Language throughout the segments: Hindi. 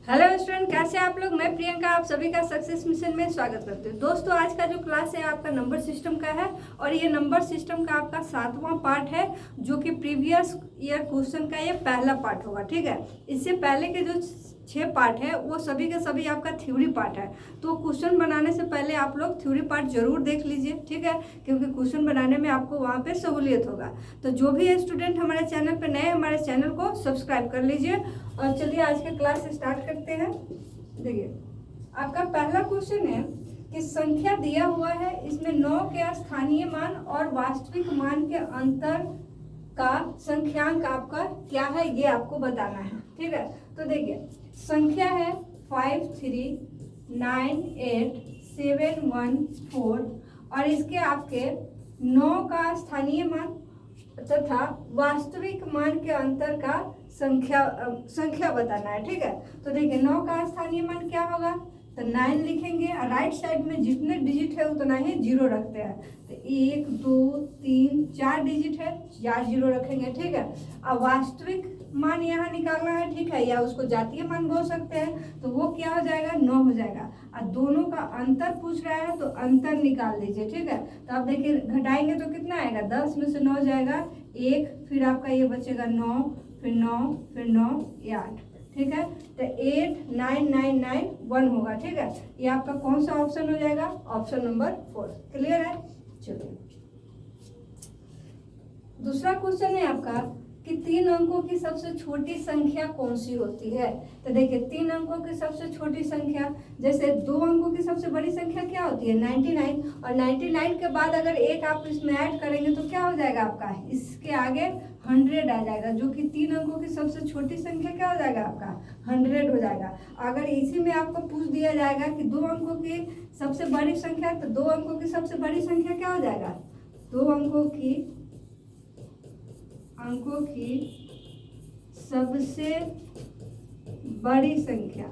हेलो स्टूडेंट, कैसे हैं आप लोग। मैं प्रियंका आप सभी का सक्सेस मिशन में स्वागत करती हूँ। दोस्तों, आज का जो क्लास है आपका नंबर सिस्टम का है और ये नंबर सिस्टम का आपका 7वां पार्ट है, जो कि प्रीवियस ईयर क्वेश्चन का ये पहला पार्ट होगा। ठीक है, इससे पहले के जो 6 पार्ट है वो सभी के सभी आपका थ्योरी पार्ट है। तो क्वेश्चन बनाने से पहले आप लोग थ्योरी पार्ट जरूर देख लीजिए, ठीक है, क्योंकि क्वेश्चन बनाने में आपको वहाँ पे सहूलियत होगा। तो जो भी स्टूडेंट हमारे चैनल पर नए, हमारे चैनल को सब्सक्राइब कर लीजिए। और चलिए आज का क्लास स्टार्ट करते हैं। देखिए, आपका पहला क्वेश्चन है कि संख्या दिया हुआ है, इसमें 9 के स्थानीय मान और वास्तविक मान के अंतर का संख्यांक आपका क्या है, ये आपको बताना है। ठीक है, तो देखिए संख्या है 5398714 और इसके आपके 9 का स्थानीय मान तथा वास्तविक मान के अंतर का संख्या बताना है। ठीक है, तो देखिए 9 का स्थानीय मान क्या होगा, तो 9 लिखेंगे और राइट साइड में जितने डिजिट है उतना ही जीरो रखते हैं। तो 1 2 3 4 डिजिट है, 4 जीरो रखेंगे। ठीक है, अब वास्तविक मान यहाँ निकालना है, ठीक है, या उसको जातीय मान बोल सकते हैं। तो वो क्या हो जाएगा, 9 हो जाएगा। और दोनों का अंतर पूछ रहा है तो अंतर निकाल लीजिए। ठीक है, तो आप देखिए घटाएंगे तो कितना आएगा, 10 में से 9 जाएगा 1, फिर आपका ये बचेगा 9, फिर 9, फिर 9, ये 8। ठीक है, तो 89991 होगा। ठीक है, ये आपका कौन सा ऑप्शन हो जाएगा, ऑप्शन नंबर 4। क्लियर है। चलिए दूसरा क्वेश्चन है आपका कि 3 अंकों की सबसे छोटी संख्या कौन सी होती है। तो देखिए 3 अंकों की सबसे छोटी संख्या, जैसे 2 अंकों की सबसे बड़ी संख्या क्या होती है, 99, और 99 के बाद अगर एक आप इसमें ऐड करेंगे तो क्या हो जाएगा आपका, इसके आगे 100 आ जाएगा, जो कि 3 अंकों की सबसे छोटी संख्या क्या हो जाएगा आपका, 100 हो जाएगा। अगर इसी में आपको पूछ दिया जाएगा कि 2 अंकों की सबसे बड़ी संख्या, तो 2 अंकों की सबसे बड़ी संख्या क्या हो जाएगा, 2 अंकों की सबसे बड़ी संख्या।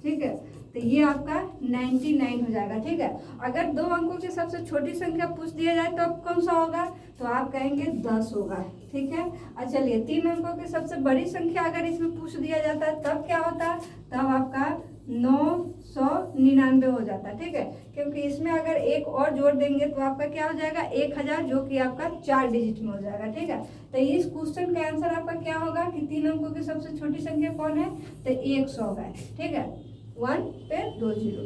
ठीक है, तो ये आपका 99 हो जाएगा। ठीक है, अगर 2 अंकों की सबसे छोटी संख्या पूछ दिया जाए तो अब कौन सा होगा, तो आप कहेंगे 10 होगा। ठीक है, और चलिए 3 अंकों की सबसे बड़ी संख्या अगर इसमें पूछ दिया जाता है तब क्या होता है, तब आपका 999 हो जाता है। ठीक है, क्योंकि इसमें अगर एक और जोड़ देंगे तो आपका क्या हो जाएगा, 1000, जो कि आपका 4 डिजिट में हो जाएगा। ठीक है, तो इस क्वेश्चन का आंसर आपका क्या होगा कि 3 अंकों की सबसे छोटी संख्या कौन है, तो 100 है। ठीक है, 1 पे 2 जीरो।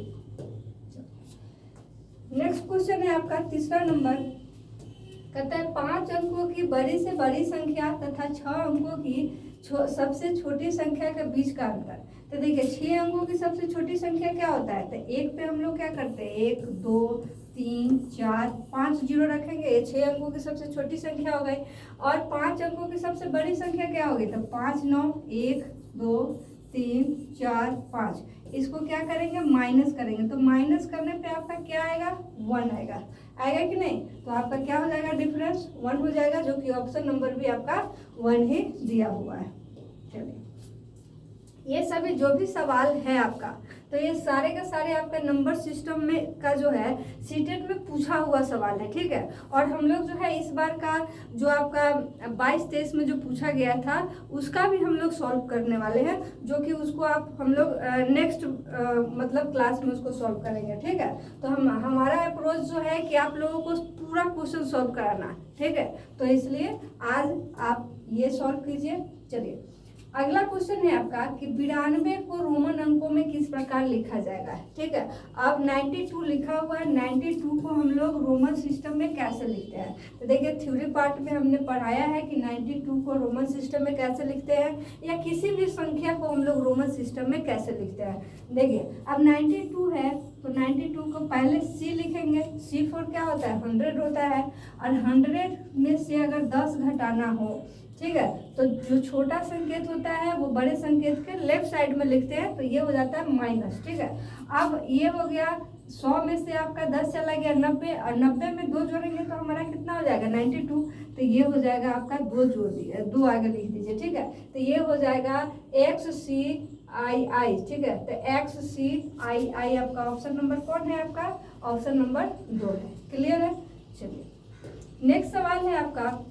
नेक्स्ट क्वेश्चन है आपका तीसरा नंबर, कहता है 5 अंकों की बड़ी से बड़ी संख्या तथा 6 अंकों की सबसे छोटी संख्या के बीच का अंतर। तो देखिए 6 अंकों की सबसे छोटी संख्या क्या होता है, तो 1 पे हम लोग क्या करते हैं, 1 2 3 4 5 जीरो रखेंगे, ये 6 अंकों की सबसे छोटी संख्या हो गई। और 5 अंकों की सबसे बड़ी संख्या क्या होगी, तो 5 9 1 2 3 4 5, इसको क्या करेंगे, माइनस करेंगे। तो माइनस करने पे आपका क्या आएगा, 1 आएगा। आएगा कि नहीं, तो आपका क्या हो जाएगा, डिफरेंस 1 हो जाएगा, जो कि ऑप्शन नंबर भी आपका 1 ही दिया हुआ है। चलिए ये सभी जो भी सवाल है आपका, तो ये सारे का सारे आपका नंबर सिस्टम में का जो है सीटेट में पूछा हुआ सवाल है। ठीक है, और हम लोग जो है इस बार का जो आपका 22-23 में जो पूछा गया था उसका भी हम लोग सॉल्व करने वाले हैं, जो कि उसको आप हम लोग नेक्स्ट मतलब क्लास में उसको सॉल्व करेंगे। ठीक है, तो हमारा अप्रोच जो है कि आप लोगों को पूरा क्वेश्चन सॉल्व कराना। ठीक है, तो इसलिए आज आप ये सॉल्व कीजिए। चलिए अगला क्वेश्चन है आपका कि 92 को रोमन अंकों में किस प्रकार लिखा जाएगा। ठीक है, अब 92 लिखा हुआ है, 92 को हम लोग रोमन सिस्टम में कैसे लिखते हैं। तो देखिए थ्योरी पार्ट में हमने पढ़ाया है कि 92 को रोमन सिस्टम में कैसे लिखते हैं, या किसी भी संख्या को हम लोग रोमन सिस्टम में कैसे लिखते हैं। देखिए अब 92 है तो 92 को पहले C लिखेंगे। C फॉर क्या होता है, 100 होता है, और 100 में से अगर 10 घटाना हो, ठीक है, तो जो छोटा संकेत होता है वो बड़े संकेत के लेफ्ट साइड में लिखते हैं, तो ये हो जाता है माइनस। ठीक है, अब ये हो गया 100 में से आपका 10 चला गया 90, और 90 में 2 जोड़ेंगे तो हमारा कितना हो जाएगा, 92, तो ये हो जाएगा आपका 2 जोड़ दिए, 2 आगे लिख दीजिए। ठीक है, तो ये हो जाएगा XCII। ठीक है, तो XCII आपका ऑप्शन नंबर कौन है, आपका ऑप्शन नंबर 2 है। क्लियर है। चलिए नेक्स्ट सवाल है आपका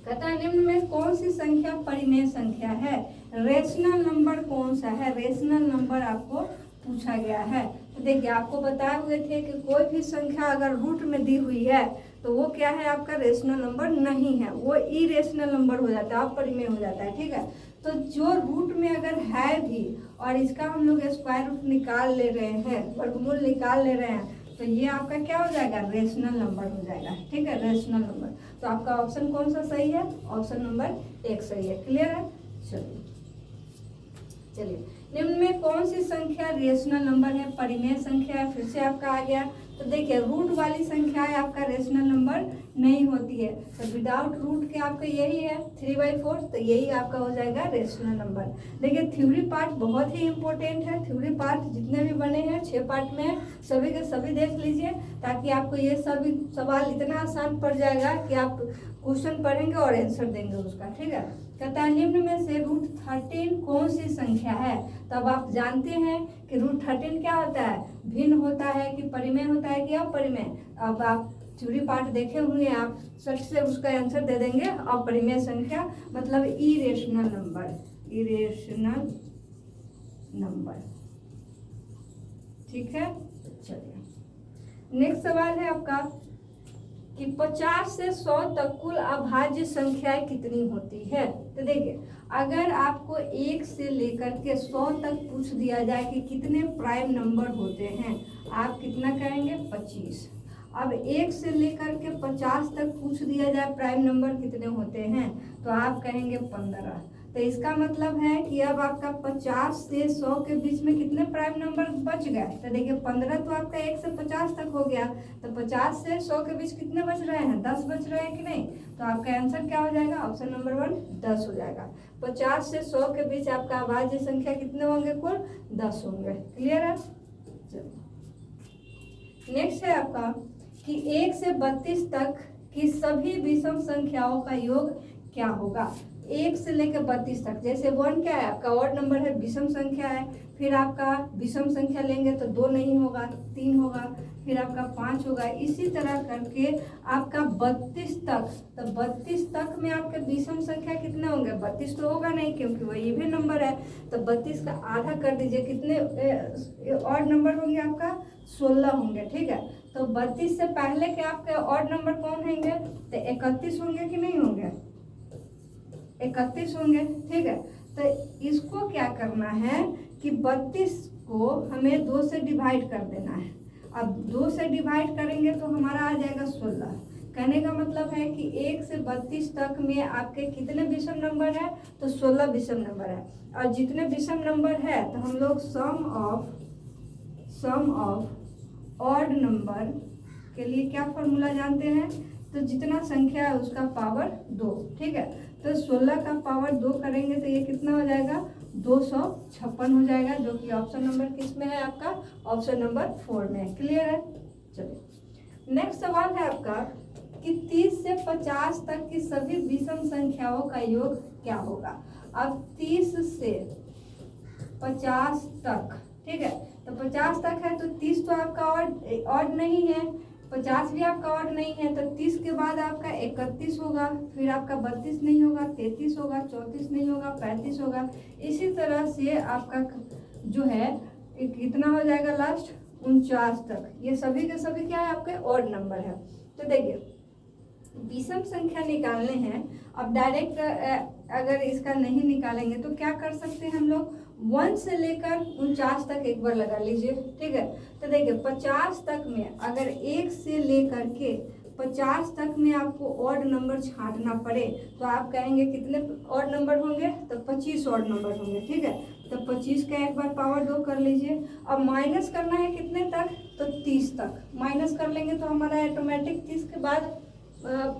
कहता है निम्न में कौन सी संख्या परिमेय संख्या है, रेशनल नंबर कौन सा है, रेशनल नंबर आपको पूछा गया है। तो देखिए आपको बताए हुए थे कि कोई भी संख्या अगर रूट में दी हुई है तो वो क्या है, आपका रेशनल नंबर नहीं है, वो इरेशनल नंबर हो जाता है, अपरिमेय हो जाता है। ठीक है, तो जो रूट में अगर है भी और इसका हम लोग स्क्वायर रूट निकाल ले रहे हैं, वर्गमूल निकाल ले रहे हैं, तो ये आपका क्या हो जाएगा, रेशनल नंबर हो जाएगा। ठीक है, रेशनल नंबर। तो आपका ऑप्शन कौन सा सही है, ऑप्शन नंबर 1 सही है। क्लियर है। चलिए निम्न में कौन सी संख्या रेशनल नंबर है, परिमेय संख्या है। फिर से आपका आ गया, तो देखिए रूट वाली संख्या है आपका रेशनल नंबर नहीं होती है, तो विदाउट रूट के आपका यही है 3/4, तो यही आपका हो जाएगा रेशनल नंबर। देखिए थ्योरी पार्ट बहुत ही इंपॉर्टेंट है, थ्योरी पार्ट जितने भी बने हैं 6 पार्ट में है, सभी के सभी देख लीजिए, ताकि आपको ये सभी सवाल इतना आसान पड़ जाएगा कि आप क्वेश्चन पढ़ेंगे और आंसर देंगे उसका। ठीक है, कहता है निम्न में से √13 कौन सी संख्या है। तब आप जानते हैं कि √13 क्या होता है, भिन्न होता है कि परिमेय होता है कि अपरिमेय। अब आप थ्योरी पार्ट देखे हुए हैं, आप सच से उसका आंसर दे देंगे, अपरिमेय संख्या मतलब इरेशनल नंबर, इरेशनल नंबर। ठीक है, चलिए नेक्स्ट सवाल है आपका कि 50 से 100 तक कुल अभाज्य संख्याएं कितनी होती है। तो देखिए अगर आपको 1 से लेकर के 100 तक पूछ दिया जाए कि कितने प्राइम नंबर होते हैं, आप कितना कहेंगे, 25। अब 1 से लेकर के 50 तक पूछ दिया जाए प्राइम नंबर कितने होते हैं, तो आप कहेंगे 15। तो इसका मतलब है कि अब आपका 50 से 100 के बीच में कितने प्राइम नंबर बच गए। तो देखिए 15 तो आपका 1 से 50 तक हो गया, तो 50 से 100 के बीच कितने बच रहे हैं, 10 बच रहे हैं कि नहीं। तो आपका आंसर क्या हो जाएगा, ऑप्शन नंबर 1 10 हो जाएगा। 50 से 100 के बीच आपका अभाज्य संख्या कितने होंगे, कुल 10 होंगे। क्लियर है। नेक्स्ट है आपका कि 1 से 32 तक की सभी विषम संख्याओं का योग क्या होगा। 1 से लेकर 32 तक, जैसे 1 क्या है आपका ऑड नंबर है, विषम संख्या है, फिर आपका विषम संख्या लेंगे तो 2 नहीं होगा, 3 होगा, फिर आपका 5 होगा, इसी तरह करके आपका 32 तक। तो 32 तक में आपके विषम संख्या कितने होंगे, 32 तो होगा नहीं क्योंकि वो इवन नंबर है, तो 32 का आधा कर दीजिए, कितने ऑड नंबर होंगे आपका 16 होंगे। ठीक है, तो 32 से पहले के आपके ऑड नंबर कौन होंगे, तो 31 होंगे कि नहीं होंगे, 31 होंगे। ठीक है, तो इसको क्या करना है कि 32 को हमें 2 से डिवाइड कर देना है। अब 2 से डिवाइड करेंगे तो हमारा आ जाएगा 16। कहने का मतलब है कि 1 से 32 तक में आपके कितने विषम नंबर है, तो 16 विषम नंबर है। और जितने विषम नंबर है तो हम लोग सम ऑफ ऑड नंबर के लिए क्या फॉर्मूला जानते हैं, तो जितना संख्या है उसका पावर 2। ठीक है, तो 16 का पावर 2 करेंगे तो ये कितना हो जाएगा, 256 हो जाएगा, जो कि ऑप्शन नंबर किस में है आपका, ऑप्शन नंबर 4 में। क्लियर है। चलिए नेक्स्ट सवाल है आपका कि 30 से 50 तक की सभी विषम संख्याओं का योग क्या होगा। अब 30 से 50 तक, ठीक है, तो 50 तक है तो 30 तो आपका ऑड नहीं है, 50 भी आपका ऑड नहीं है, तो 30 के बाद आपका 31 होगा, फिर आपका 32 नहीं होगा, 33 होगा, 34 नहीं होगा, 35 होगा, इसी तरह से आपका जो है कितना हो जाएगा लास्ट 49 तक। ये सभी के सभी क्या है, आपके ऑड नंबर है। तो देखिए विषम संख्या निकालने हैं, अब डायरेक्ट अगर इसका नहीं निकालेंगे तो क्या कर सकते हैं हम लोग, 1 से लेकर 49 तक एक बार लगा लीजिए। ठीक है, तो देखिए 50 तक में अगर 1 से लेकर के 50 तक में आपको ऑड नंबर छांटना पड़े तो आप कहेंगे कितने ऑड नंबर होंगे, तो 25 ऑड नंबर होंगे। ठीक है, तो 25 का एक बार पावर 2 कर लीजिए। अब माइनस करना है कितने तक, तो 30 तक माइनस कर लेंगे तो हमारा ऑटोमेटिक 30 के बाद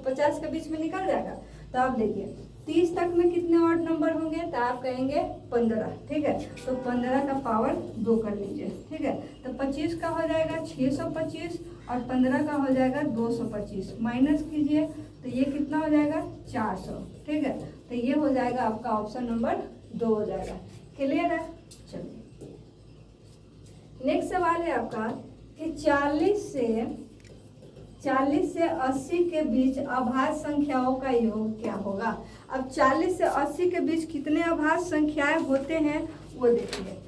50 के बीच में निकल जाएगा। तो आप देखिए 30 तक में कितने ऑड नंबर होंगे, तो आप कहेंगे 15। ठीक है, तो 15 का पावर 2 कर लीजिए। ठीक है, तो 25 का हो जाएगा 625 और 15 का हो जाएगा 225, माइनस कीजिए तो ये कितना हो जाएगा 400। ठीक है, तो ये हो जाएगा आपका ऑप्शन नंबर 2 हो जाएगा। क्लियर है। चलिए नेक्स्ट सवाल है आपका कि 40 से 40 से 80 के बीच अभाज्य संख्याओं का योग क्या होगा। अब 40 से 80 के बीच कितने अभाज्य संख्याएं होते हैं वो देखिए।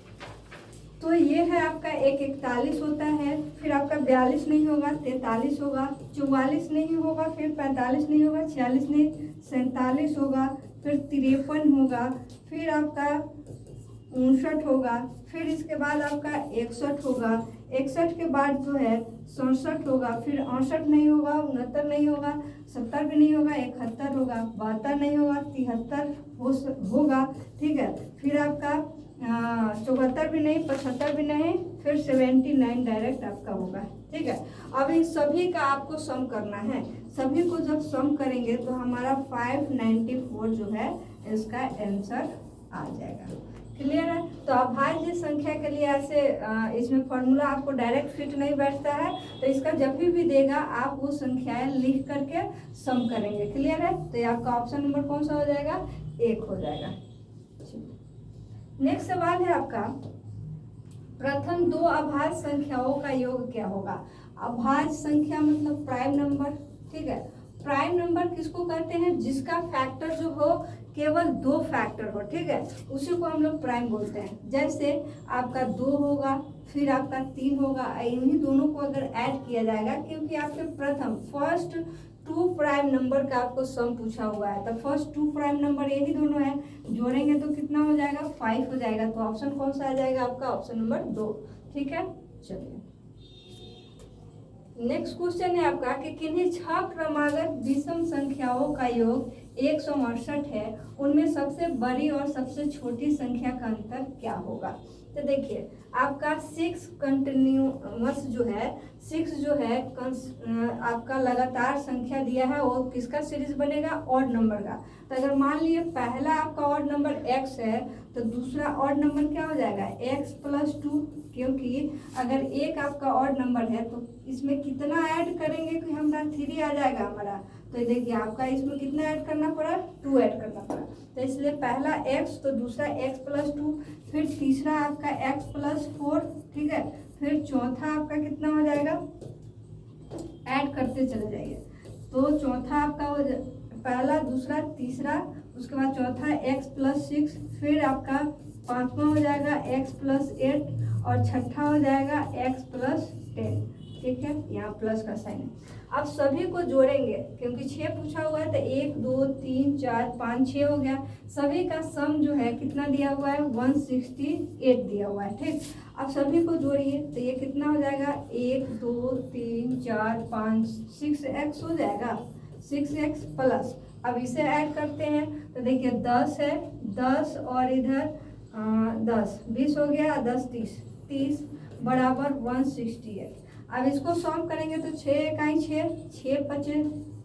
तो ये है आपका 41 होता है, फिर आपका 42 नहीं होगा, 43 होगा, 44 नहीं होगा, फिर 45 नहीं होगा, 46 नहीं, 47 होगा, फिर 53 होगा, फिर आपका 59 होगा, फिर इसके बाद आपका 61 होगा, 61 के बाद जो है 67 होगा, फिर 68 नहीं होगा, 69 नहीं होगा, 70 भी नहीं होगा, 71 होगा, 72 नहीं होगा, 73 होगा, ठीक है, फिर आपका 74 भी नहीं, 75 भी नहीं, फिर 79 डायरेक्ट आपका होगा, ठीक है। अब इन सभी का आपको सम करना है, सभी को जब सम करेंगे तो हमारा 594 जो है इसका आंसर आ जाएगा। क्लियर है। तो अभाज्य संख्या के लिए ऐसे इसमें फॉर्मूला आपको डायरेक्ट फिट नहीं बैठता है, तो इसका जब भी देगा आप वो संख्याएं लिख करके सम करेंगे। क्लियर है। तो ये आपका ऑप्शन नंबर कौन सा हो जाएगा, 1 हो जाएगा। नेक्स्ट सवाल है आपका, प्रथम दो अभाज्य संख्याओं का योग क्या होगा। अभाज्य संख्या मतलब प्राइम नंबर, ठीक है। प्राइम नंबर किसको कहते हैं, जिसका फैक्टर जो हो केवल 2 फैक्टर हो, ठीक है, उसी को हम लोग प्राइम बोलते हैं। जैसे आपका 2 होगा, फिर आपका 3 होगा, इन्हीं दोनों को अगर ऐड किया जाएगा, क्योंकि आपके प्रथम फर्स्ट 2 प्राइम नंबर का आपको सम पूछा हुआ है, तो फर्स्ट 2 प्राइम नंबर यही दोनों है, जोड़ेंगे तो कितना हो जाएगा, 5 हो जाएगा। तो ऑप्शन कौन सा आ जाएगा आपका, ऑप्शन नंबर 2, ठीक है। चलिए नेक्स्ट क्वेश्चन है आपका कि किन्हीं 6 क्रमागत विषम संख्याओं का योग 168 है, उनमें सबसे बड़ी और सबसे छोटी संख्या का अंतर क्या होगा। तो देखिए आपका 6 कंटिन्यूअस जो है, 6 जो है आपका लगातार संख्या दिया है, वो किसका सीरीज बनेगा, ऑड नंबर का। तो अगर मान लिए पहला आपका ऑड नंबर x है, तो दूसरा ऑड नंबर क्या हो जाएगा, x+2, क्योंकि अगर एक आपका ऑड नंबर है तो इसमें कितना ऐड करेंगे कि हमारा 3 आ जाएगा हमारा। तो देखिए आपका इसमें कितना ऐड करना पड़ा, 2 ऐड करना पड़ा। तो इसलिए पहला x तो दूसरा x+2, फिर तीसरा आपका x+4, ठीक है, फिर चौथा आपका कितना हो जाएगा, ऐड करते चले जाइए। तो चौथा आपका हो पहला, दूसरा, तीसरा, उसके बाद चौथा x+6, फिर आपका पांचवा हो जाएगा x+8 और छठा हो जाएगा x+10, ठीक है, यहाँ प्लस का साइन है। अब सभी को जोड़ेंगे, क्योंकि 6 पूछा हुआ है, तो 1 2 3 4 5 6 हो गया। सभी का सम जो है कितना दिया हुआ है, 168 दिया हुआ है, ठीक। अब सभी को जोड़िए तो ये कितना हो जाएगा, 1 2 3 4 5 6x हो जाएगा, 6x प्लस, अब इसे ऐड करते हैं तो देखिए 10 है, 10 और इधर 10, 20 हो गया, 10 30, 30 बराबर 168। अब इसको सॉल्व करेंगे तो 6 इकाई 6, 6 पचे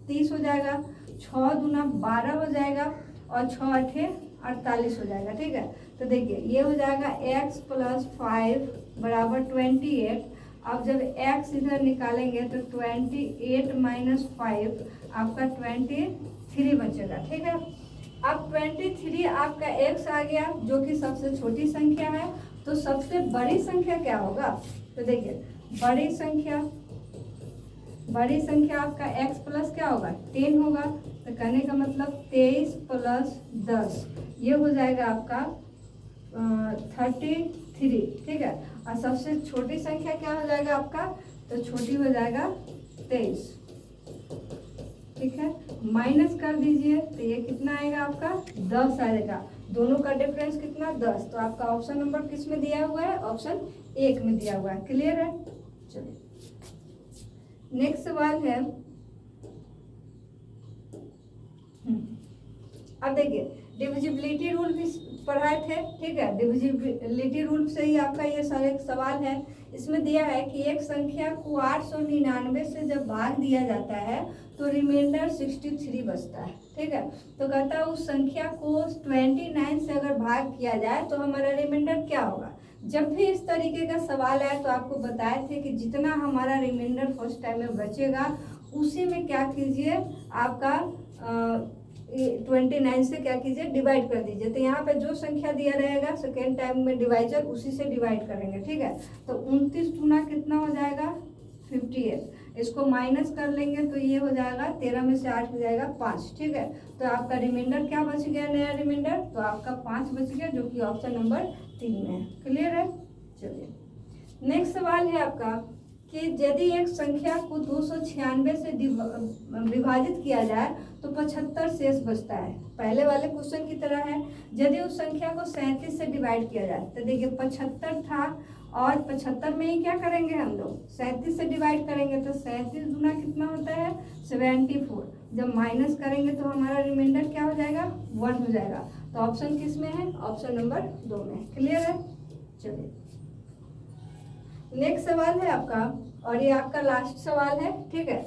30 हो जाएगा, 6 दूना 12 हो जाएगा, और 6 अठे 48 हो जाएगा, ठीक है। तो देखिए ये हो जाएगा x+5 बराबर 28। अब जब x इधर निकालेंगे तो 28 - 5 आपका 23 बचेगा, ठीक है। अब 23 आपका x आ गया, जो कि सबसे छोटी संख्या है। तो सबसे बड़ी संख्या क्या होगा, तो देखिए बड़ी संख्या आपका x प्लस क्या होगा, 10 होगा। तो कहने का मतलब 23 + 10 ये हो जाएगा आपका 33, ठीक है। और सबसे छोटी संख्या क्या हो जाएगा आपका, तो छोटी हो जाएगा 23, ठीक है। माइनस कर दीजिए तो ये कितना आएगा आपका, 10 आएगा। दोनों का डिफरेंस कितना, 10। तो आपका ऑप्शन नंबर किस में दिया हुआ है, ऑप्शन 1 में दिया हुआ है। क्लियर है। चलिए नेक्स्ट सवाल है, अब देखिए डिविजिबिलिटी रूल भी पढ़ाए थे, ठीक है। डिविजिबिलिटी रूल से ही आपका ये सारे सवाल है। इसमें दिया है कि एक संख्या को 899 से जब भाग दिया जाता है तो रिमाइंडर 63 बचता है, ठीक है। तो कहता है उस संख्या को 29 से अगर भाग किया जाए तो हमारा रिमाइंडर क्या होगा। जब भी इस तरीके का सवाल आया तो आपको बताए थे कि जितना हमारा रिमाइंडर फर्स्ट टाइम में बचेगा उसी में क्या कीजिए, आपका 29 से क्या कीजिए, डिवाइड कर दीजिए। तो यहाँ पे जो संख्या दिया रहेगा सेकेंड टाइम में डिवाइजर उसी से डिवाइड करेंगे, ठीक है। तो 29 दूना कितना हो जाएगा, 58। इसको माइनस कर लेंगे तो ये हो जाएगा 13 में से 8 हो जाएगा 5, ठीक है। तो आपका रिमाइंडर क्या बच गया, नया रिमाइंडर, तो आपका 5 बच गया, जो कि ऑप्शन नंबर 3 में है। क्लियर है। चलिए नेक्स्ट सवाल है आपका कि यदि एक संख्या को 296 से विभाजित किया जाए तो 75 शेष बचता है। पहले वाले क्वेश्चन की तरह है, यदि उस संख्या को 37 से डिवाइड किया जाए, तो देखिए 75 था और 75 में ही क्या करेंगे हम लोग, 37 से डिवाइड करेंगे, तो 37 गुना कितना होता है 74। जब माइनस करेंगे तो हमारा रिमाइंडर क्या हो जाएगा 1 हो जाएगा। तो ऑप्शन किस में है, ऑप्शन नंबर 2 में। क्लियर है। चलिए नेक्स्ट सवाल है आपका, और ये आपका लास्ट सवाल है, ठीक है।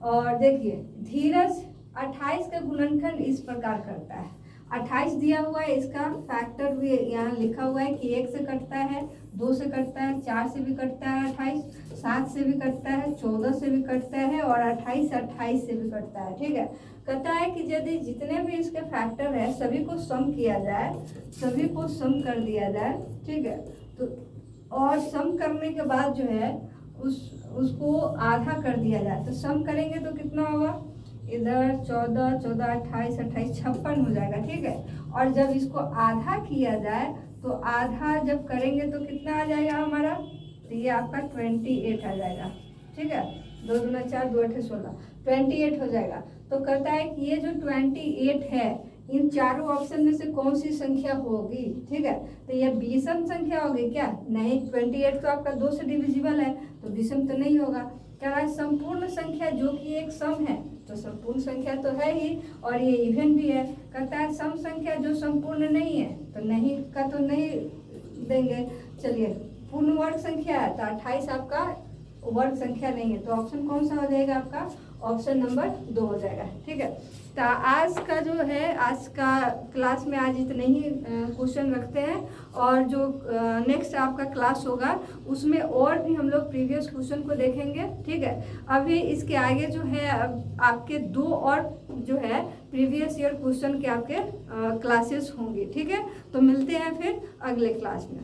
और देखिए धीरज 28 का गुणनखंड इस प्रकार करता है। 28 दिया हुआ है, इसका फैक्टर भी यहाँ लिखा हुआ है कि 1 से कटता है, 2 से कटता है, 4 से भी कटता है 28, 7 से भी कटता है, 14 से भी कटता है और 28 से भी कटता है, ठीक है। कहता है कि यदि जितने भी इसके फैक्टर है सभी को सम किया जाए, सभी को सम कर दिया जाए, ठीक है, तो और सम करने के बाद जो है उसको आधा कर दिया जाए, तो सम करेंगे तो कितना होगा, इधर 14, 14, 28, 28, 56 हो जाएगा, ठीक है। और जब इसको आधा किया जाए तो आधा जब करेंगे तो कितना आ जाएगा हमारा, तो ये आपका 28 आ जाएगा, ठीक है। 2 दूना 4, 2 8 16, 28 हो जाएगा। तो कहता है कि ये जो 28 है इन चारों ऑप्शन में से कौन सी संख्या होगी, ठीक है। तो ये विषम संख्या होगी क्या, नहीं, 28 तो आपका 2 से डिविजिबल है, तो विषम तो नहीं होगा। कह रहा है संपूर्ण संख्या जो कि एक सम है, तो संपूर्ण संख्या तो है ही और ये इवन भी है। कहता है सम संख्या जो संपूर्ण नहीं है, तो नहीं का तो नहीं देंगे। चलिए पूर्ण वर्ग संख्या है, तो 28 आपका वर्ग संख्या नहीं है, तो ऑप्शन कौन सा हो जाएगा आपका, ऑप्शन नंबर 2 हो जाएगा, ठीक है। तो आज का जो है, आज का क्लास में आज इतने ही क्वेश्चन रखते हैं, और जो नेक्स्ट आपका क्लास होगा उसमें और भी हम लोग प्रीवियस क्वेश्चन को देखेंगे, ठीक है। अभी इसके आगे जो है आपके 2 और जो है प्रीवियस ईयर क्वेश्चन के आपके क्लासेस होंगे, ठीक है। तो मिलते हैं फिर अगले क्लास में।